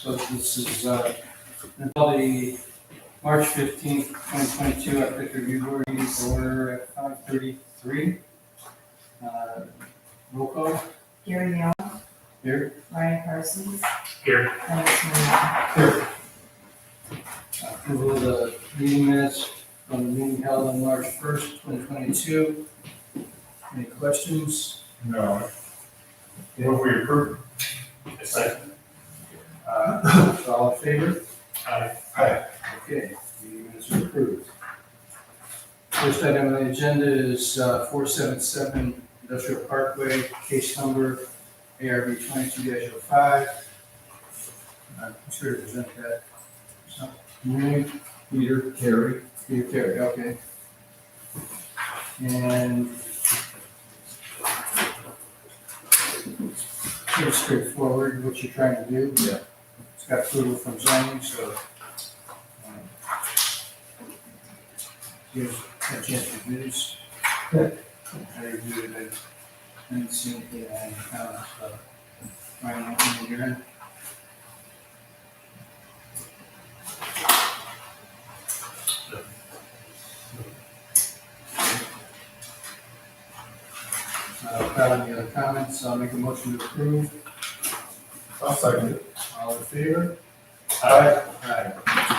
So this is, until the March 15th, 2022, I picked a review board meeting to order at 5:33. Roll call Gary Neal, here. Ryan Parsons, Here. Dennis Moore. Here. Approval of the meeting minutes from the meeting held on March 1st, 2022. Any questions? No. Move we approve. A second. All in favor? Aye. Okay, meeting minutes are approved. First item on the agenda is 477 Industrial Parkway, case number ARB 22-05. I'm sure to present that. So, name, Peter Carey. Peter Terry, okay. And pretty straightforward what you're trying to do. Yeah. It's got approval from zoning, so here's a chance to do this. I reviewed it, I didn't see anything I hadn't found, so. Ryan, anything on your end? Without any other comments, I'll make a motion to approve. I'll second it. All in favor? Aye. Aye.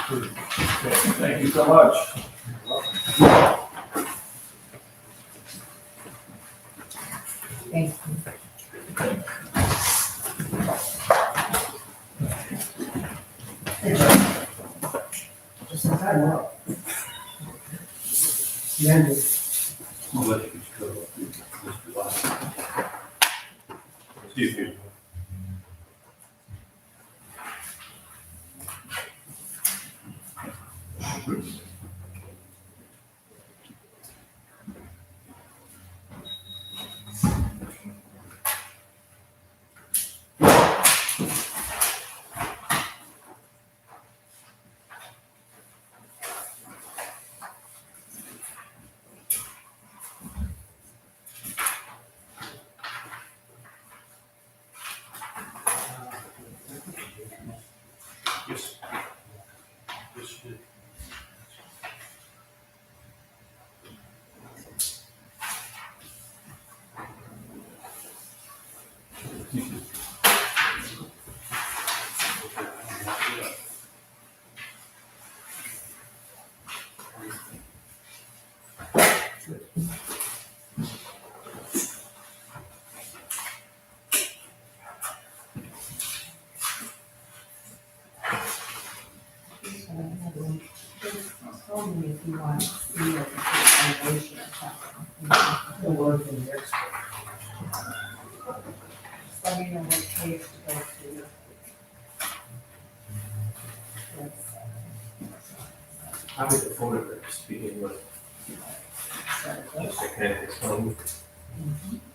Approved. Okay. Thank you so much. You're welcome. Thank you. Just a time out. I'll let you go. Excuse me. Yes. Yes, you did. Tell me if you want to see what the foundation or something. The word from the expert. Just let me know what page to go to. How about the photographs, speaking with Mr. Kent, explain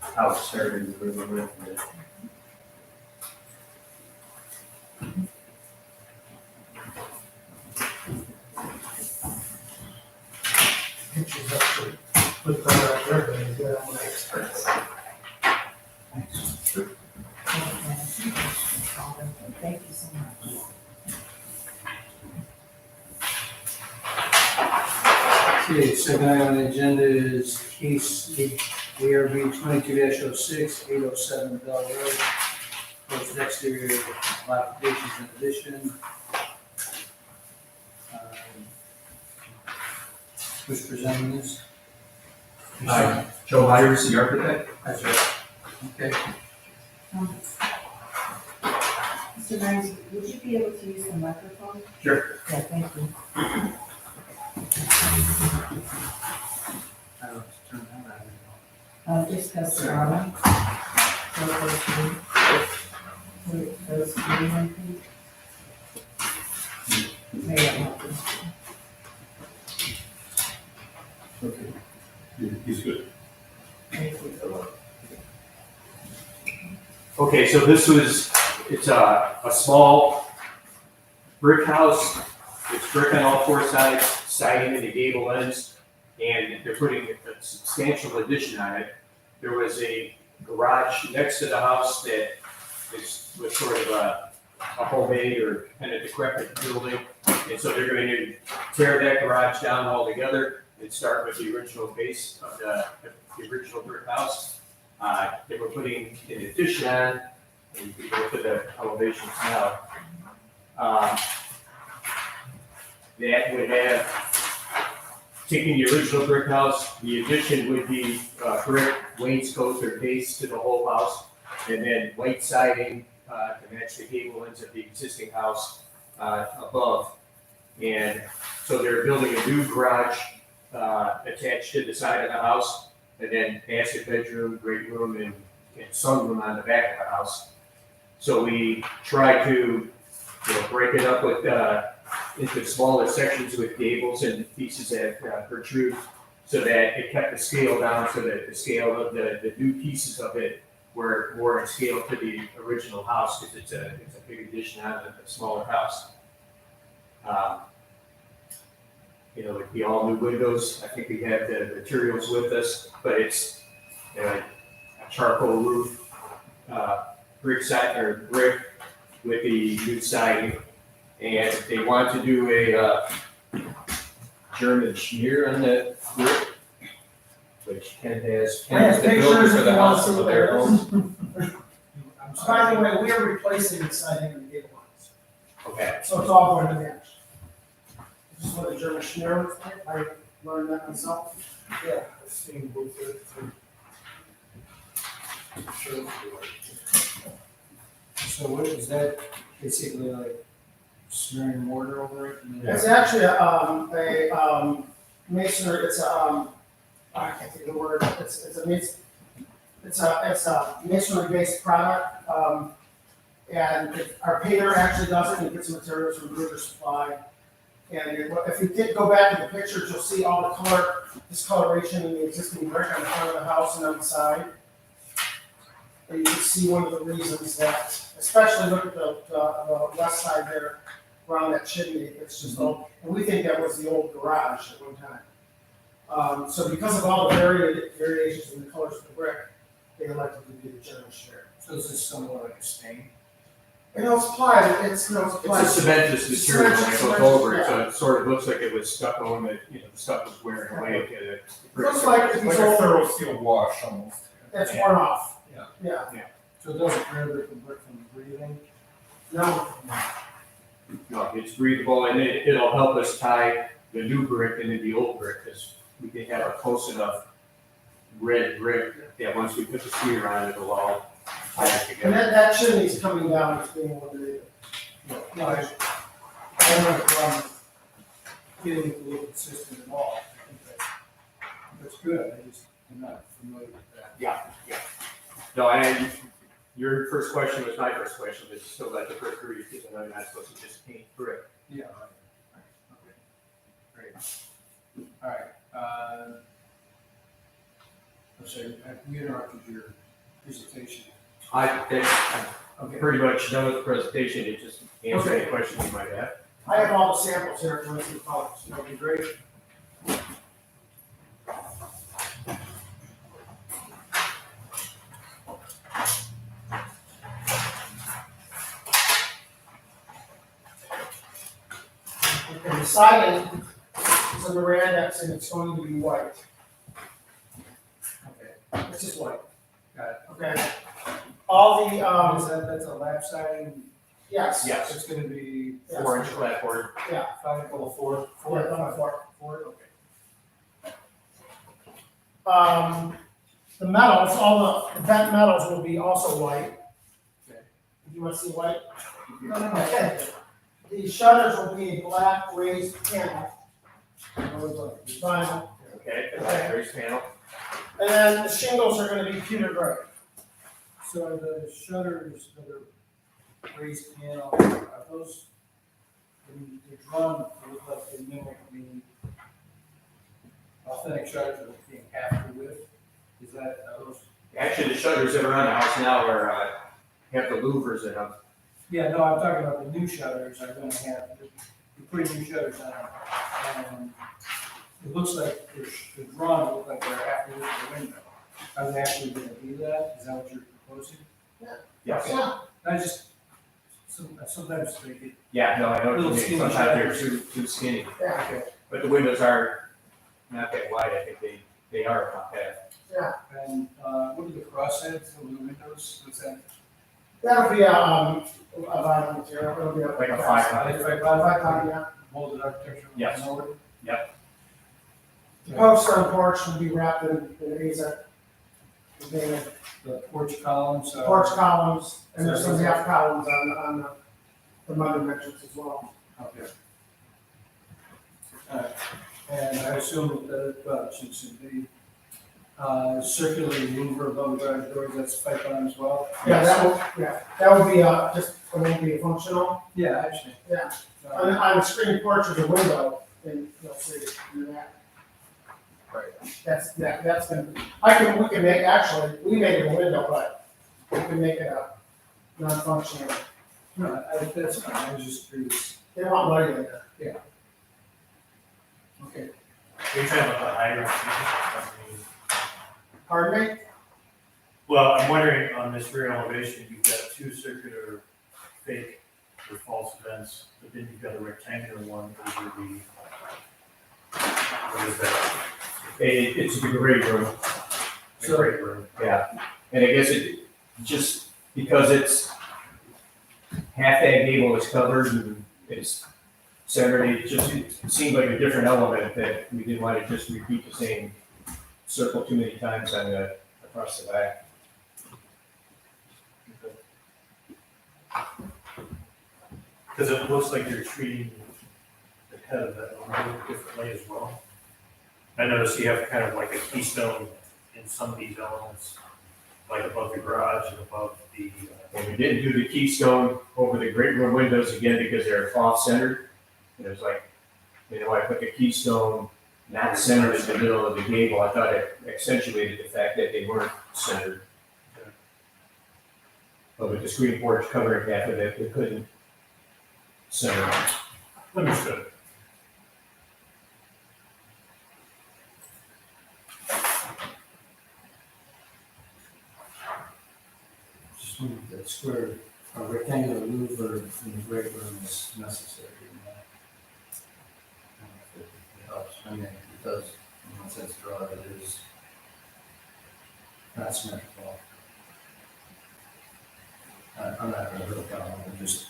how it started, where we went from there. Pictures up to put that out there, but you got all the experts. Thank you so much. Okay, second item on the agenda is case ARB 22-06, 807 Bell Road. Post exterior modifications in addition. Who's presenting this? Hi, Joe Myers, the architect. That's right. Okay. Mr. Burns, would you be able to use the microphone? Sure. Yeah, thank you. I don't know if to turn that on. Just press the bottom. So those three. Those three, I think. Maybe I'm not. Okay. He's good. Thank you. Okay, so it's a small brick house. It's brick on all four sides, siding in the gable ends, and they're putting a substantial addition on it. There was a garage next to the house that was sort of a homemade or kind of decrepit building. And so they're going to tear that garage down altogether and start with the original base of the original brick house. They were putting an addition on, and you can go to the elevations now. That would have, taking the original brick house, the addition would be brick wainscots or base to the whole house, and then white siding to match the gable ends of the existing house above. And so they're building a new garage attached to the side of the house, and then master bedroom, great room, and sunroom on the back of the house. So we try to, break it up with into smaller sections with gables and pieces that protrude, so that it kept the scale down, so that the scale of the new pieces of it were more in scale to the original house, because it's a big addition on a smaller house. With the all new windows, I think we have the materials with us, but it's a charcoal roof, brick side or brick with the new siding. And they want to do a German schmear on that brick, which Ken has. I have the builder pictures for if the you want house to see for what their it is. homes. By the way, we are replacing the siding and the gable lines, Okay. so it's all going to match. This is what the German schmear looks like. I learned that myself. Yeah, I've seen both of them. Sure. So what is that, basically like smearing mortar over it? And then- It's actually a masonry, I can't think of the word, it's a masonry based product. And our painter actually does it, and gets materials from River Supply. And if you go back to the pictures, you'll see all the discoloration in the existing brick on the front of the house and on the side. And you can see one of the reasons that, especially look at the west side there, around that chimney, it's just old. And we think that was the old garage at one time. So because of all the variations in the colors of the brick, they elected to do the general share. So is this somewhat like a stain? And it's applied, it's It's a cementous material that goes over it, so it sort of looks like it was stuck on, the stuff was wearing away at the brick. Looks like if Like it's a old, thorough steel wash almost. it's worn off. Yeah. Yeah, So it doesn't prohibit the brick from breathing? no, No, it's breathable, and it'll help us tie the new brick into the old brick, because we can have a close enough red brick that once we put the smear on, it'll all tie and together. that chimney's coming down, it's being eliminated. No, I don't have a problem getting it to look consistent at all. I think that's good, I'm not familiar with that. No, and your first question was my first question, but you still got the brick read, because I know you're not supposed to just paint brick. Yeah, right. Okay, great. All right, I'm sorry, we interrupted your presentation. I'm Okay. pretty much done with the presentation, it just answer any questions you might have. I have all the samples here, if you want to see the colors, that'd be great. Okay, the siding is a Mirandex and it's going to be white. Okay, It's just white. got it. Okay. All the, That's a lap siding, yes. Yes, it's gonna be Yes. 4-inch clapboard. 5x4. Four. Okay. The metals, all the vent metals will be also white. Okay. You want to see white? Okay. The shutters will be a black raised panel. Vinyl. Okay, the black raised panel. And then the shingles are gonna be pewter gray. So the shutters that are raised panel, are those, when they're drawn, they look like they mimic the authentic shutters that are being half the width? Is that, are those? Actually, the shutters that are on the house now are, have the louvers in them. Yeah, no, I'm talking about the new shutters are gonna have, you're putting new shutters on, and it looks like they're drawn to look like they're half the width of the window. Are they actually gonna do that? Is that what you're proposing? Yes. Yeah. I just, Sometimes they get, Yeah, no, I know, Little what you mean. skinny Sometimes shutters. they're too skinny, Yeah, okay, but the windows are not that wide, I think they are about that. and, what are the cross heads over the windows, what's that? that'll be a vinyl material, it'll be a. Like a 5-ply. Five-ply, yeah. Molded architectural? Yes. molded? The posts on the porch will be wrapped in AZAC. The porch columns? Porch columns, and there's some half columns on the mother dimensions as well. Okay. And I assume that, well, it should be, circular louver above the garage doors, that's pipe on as well? Yeah, that would be, just, it won't be functional. Yeah, actually. Yeah. On the screen porch is a window, and you'll see in that. Right. That's gonna, we can make, actually, we made it a window, but we can make it a non-functional. No, that's fine, I was just curious. They want light in there. Okay. Are you talking about the hydrant? Pardon me? Well, I'm wondering, on this rear elevation, you've got 2 circular fake or false vents, but then you've got a rectangular one over the, what is that? It's a great room. It's a great room. Yeah, and I guess it, just because it's, half that gable is covered and it's centered, it seemed like a different element that we didn't want to just repeat the same circle too many times on the, across the back. Because it looks like you're treating the head of that a little differently as well. I noticed you have kind of like a keystone in some of these elements, like above the garage and above the, And we didn't do the keystone over the great room windows again because they're off-centered. And it was like, I put the keystone not centered in the middle of the gable. I thought it accentuated the fact that they weren't centered. But with the screen porch covering half of it, we couldn't center. understood. Just wondered if that square, rectangular louver in the great room is necessary. I don't know if it helps, I mean, it does, in one sense, draw it is not symmetrical. I'm not gonna look down, I'm just.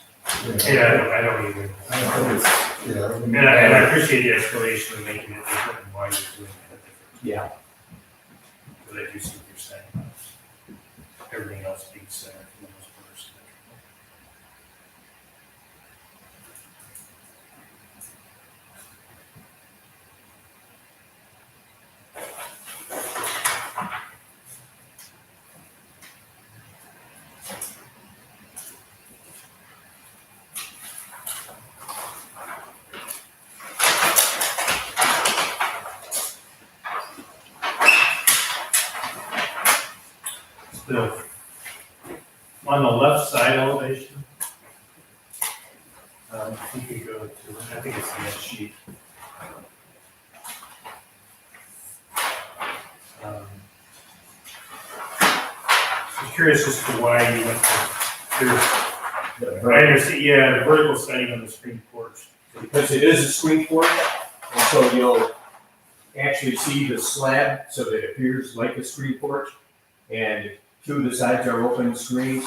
Yeah, I don't either. I don't think it's, yeah. And I appreciate the explanation of making it different and why you're doing it different. Yeah. But I do see what you're saying. Everything else being centered for the most part. is symmetrical. The, on the left side elevation, if you could go to, I think it's the next sheet. I'm curious as to why you went to, I understand, yeah, the vertical setting on the screen porch. Because it is a screen porch, and so you'll actually see the slab, so that it appears like a screen porch. And 2 of the sides are open screens.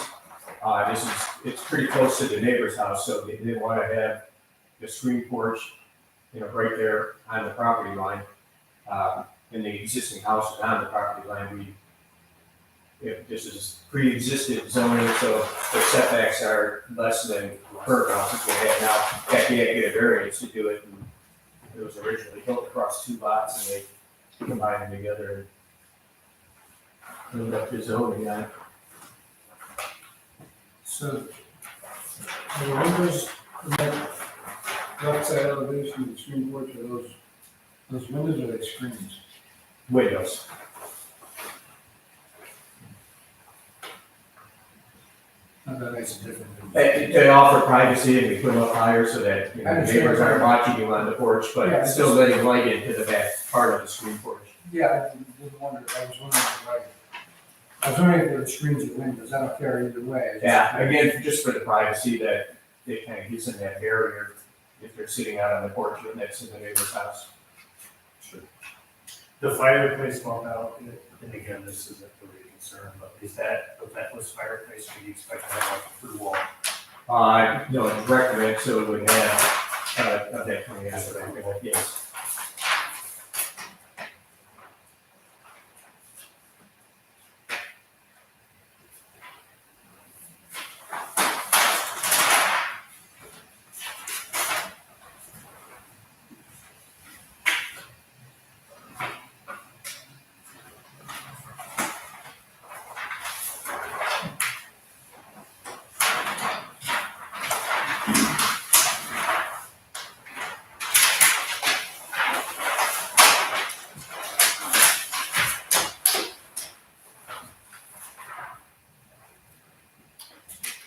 It's pretty close to the neighbor's house, so they didn't want to have the screen porch, right there on the property line. And the existing house is on the property line. This is pre-existing zoning, so the setbacks are less than the current houses we have now. In fact, you had to get a variance to do it. And it was originally built across 2 lots, and they combined them together and cleaned up the zoning on it. So, the windows, in that left side elevation, the screen porch, are those windows or they screens? Windows. Not that makes a difference. They offer privacy, and we put them up higher so that the neighbors aren't watching you on the porch, but Yeah, still letting light into the back part of the screen porch. Yeah, I didn't wonder, I was wondering why. I was wondering if there were screens or windows, I don't care either way. Yeah, again, just for the privacy that it kind of gives them that barrier if they're sitting out on the porch or next to the neighbor's house. The fireplace bump out, and again, this isn't really a concern, but is that a ventless fireplace, or do you expect to have like a through wall? No, direct vent, so it would have, a vent coming out of it, yes.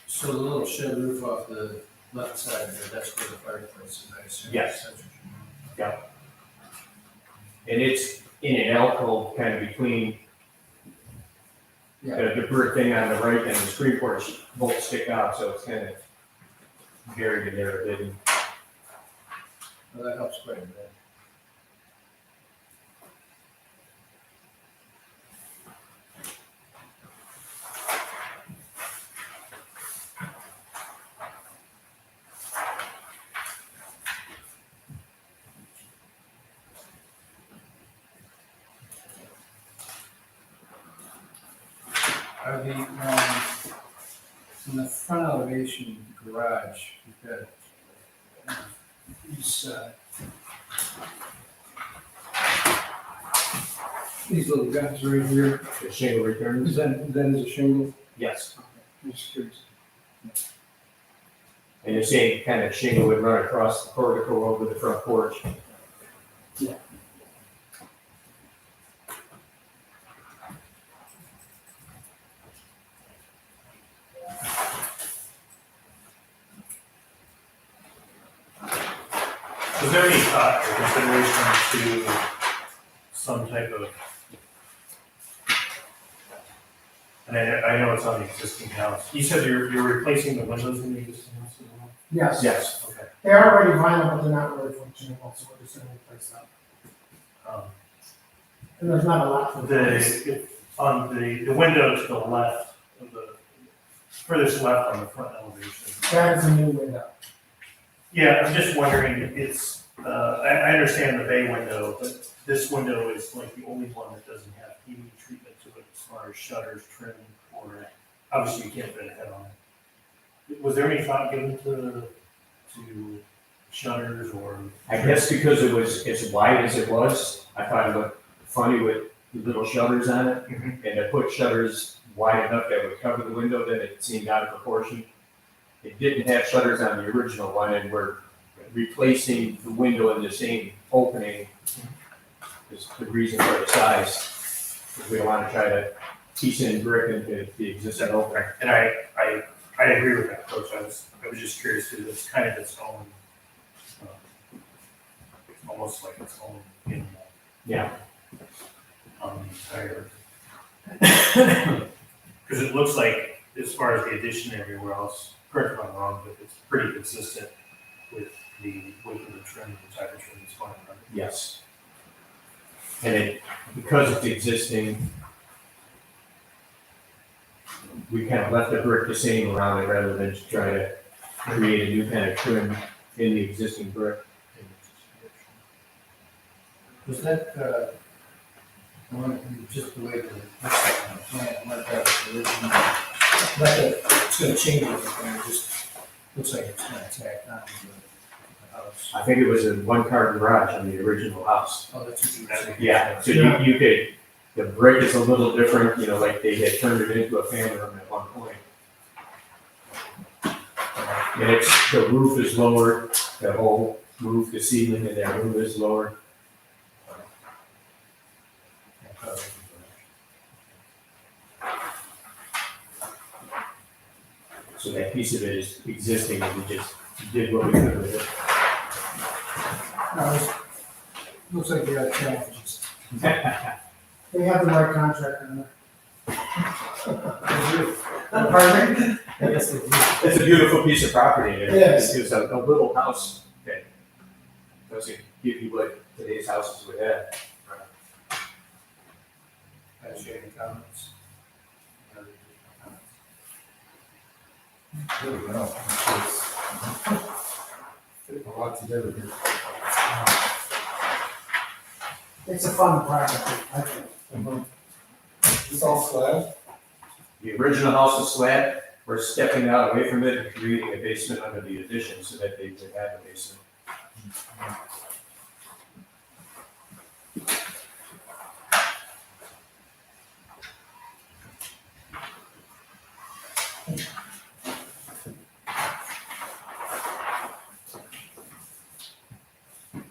So the little shed roof off the left side there, that's where the fireplace is, I assume? Yes. That's what you mean. And it's in an alcove kind of between the brick thing on the right and the screen porch both stick out, so it's kind of buried in there a bit. And Well, that helps quite a bit. Are the, in the front elevation garage, you've got these little guys right here, the shingle returns. that is a shingle? Yes. Just curious. And the same kind of shingle would run across the portico over the front porch. Was there any thought or consideration to some type of, and I know it's on the existing house, you said you're replacing the windows in the existing house as well? Yes. Yes. Okay. They're already vinyl, but they're not really functional, so we're just gonna replace them. And there's not a lot for this. On the window to the left of the, furthest left on the front elevation. That is a new window. Yeah, I'm just wondering, it's, I understand the bay window, but this window is like the only one that doesn't have heating treatment to it as far as shutters, trim, or, obviously you can't fit a head on it. Was there any thought given to shutters or? I guess because it was as wide as it was, I thought it looked funny with the little shutters on it. Mhm. And to put shutters wide enough that would cover the window, then it seemed out of proportion. It didn't have shutters on the original one, and we're replacing the window in the same opening. Is the reason for the size, because we don't want to try to piece in brick into the existing opening. And I agree with that approach, I was just curious, because it's kind of its own, almost like its own animal. Yeah. On the entire. Because it looks like, as far as the addition everywhere else, correct me if I'm wrong, but it's pretty consistent with the width of the trim, the type of trim that's going on. Yes. And it, because it's existing, we kind of left the brick the same around it rather than just try to create a new kind of trim in the existing brick. Was that, just the way it looks like on the plan, like that was original, like it's gonna change everything, it just looks like it's gonna tack on to the house. I think it was a one-car garage on the original house. Oh, that's what you were saying. Yeah, so Yeah. you could, the brick is a little different, you know, like they had turned it into a family room at one point. And it's, the roof is lowered, the whole roof, the ceiling in that room is lowered. So that piece of it is existing, and we just did what we could with it. No, looks like they got challenges. They have the right contractor in there. Pardon me? Yes, they do. It's a beautiful piece of property. It is. It's a little house that doesn't give you what today's houses would have. Has you any comments? There we go. It's a lot to do here. It's a fun project, I think. It's all slab? The original house is slab. We're stepping out away from it and creating a basement under the addition so that they could have a basement.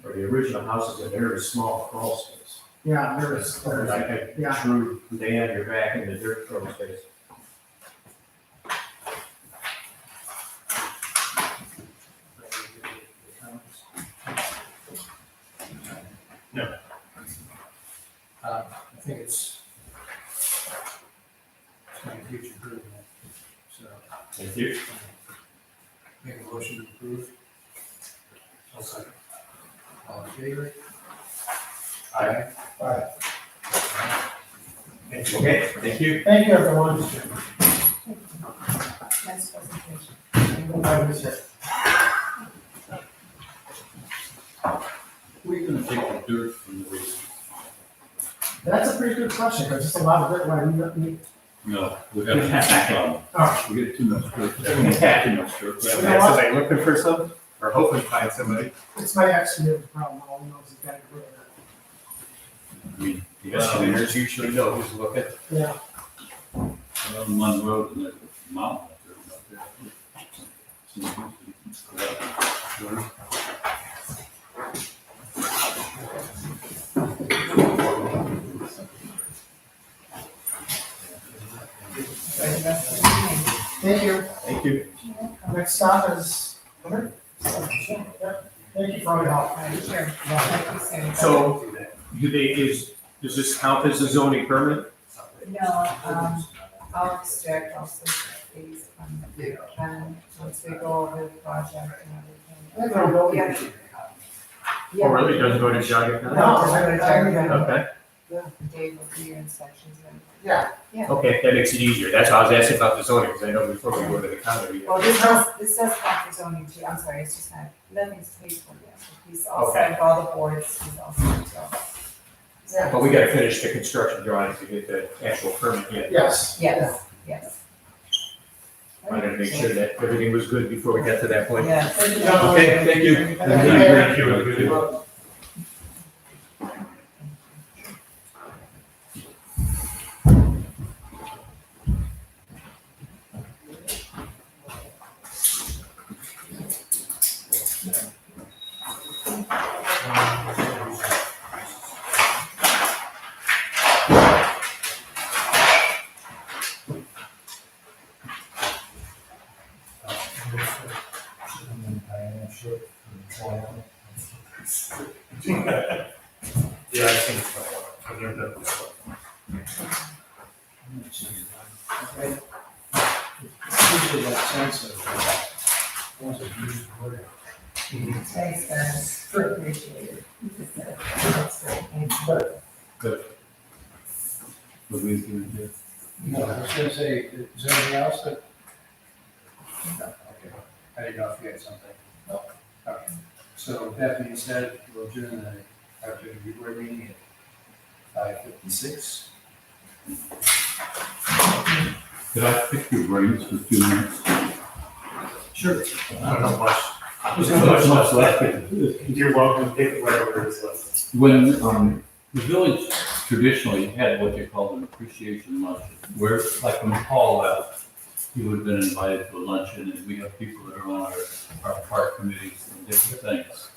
Or the original house is a very small crawl space. Yeah, there is. Like a Yeah. true lay on your back in the dirt crawl space. No. I think it's going to future improvement, so Thank you. make a motion to approve. I'll second. All in favor? Aye. Aye. Thank you. Okay, thank you. Thank you, everyone. Nice presentation. Bye, Mr. We're gonna take the dirt from the basement. That's a pretty good question, because just a lot of it, why we, No, we got too much problem. oh, We get too much dirt. Yeah. Too much dirt. Yeah, man, somebody looking for some, or hoping to find somebody. it's my excavator problem, all we know is it's got to get rid of it. I mean, The estimators usually know who's looking. Yeah, on one road and there's a mountain up there. thank you. Thank you. Next stop is, Yep. Thank you for all your help. Sure. Thank you soon. So, does this count as a zoning permit? No, I'll extract also these from Ken, once we go over the project and everything. I don't know. Yeah. Oh, really? Doesn't go to Jogga No, County? Just go to Jogga Okay, County. Dave will do your inspections and. Yeah, okay, that makes it easier. That's why I was asking about the zoning, because I know before we go to the county. Well, this does count for zoning too, I'm sorry, it's just not, nothing's paid for yet. He's all Okay. set, all the boards, he's all set, so. yeah, But we gotta finish the construction drawings to get the actual permit yet. yes. Yes, yes. I wanted to make sure that everything was good before we got to that point. Yes. Okay, thank you. Thank you. Yeah, I've seen it before. I've never done it before. It's usually that sense of, once it's used, word. Thanks, guys, appreciate it. That's great, thank you. What we gonna do? No, I was gonna say, is there anything else that? No, okay. I didn't know if you had something. No. Okay. So with that being said, we'll adjourn the afternoon board meeting at 5:56. Could I pick your brains for 2 minutes? Sure. I don't know much. There's not much left. You're welcome to pick whatever is left. When, the village traditionally had what they called an appreciation luncheon, where, like when Paul left, he would have been invited to a luncheon, and we have people that are on our park committees and different things.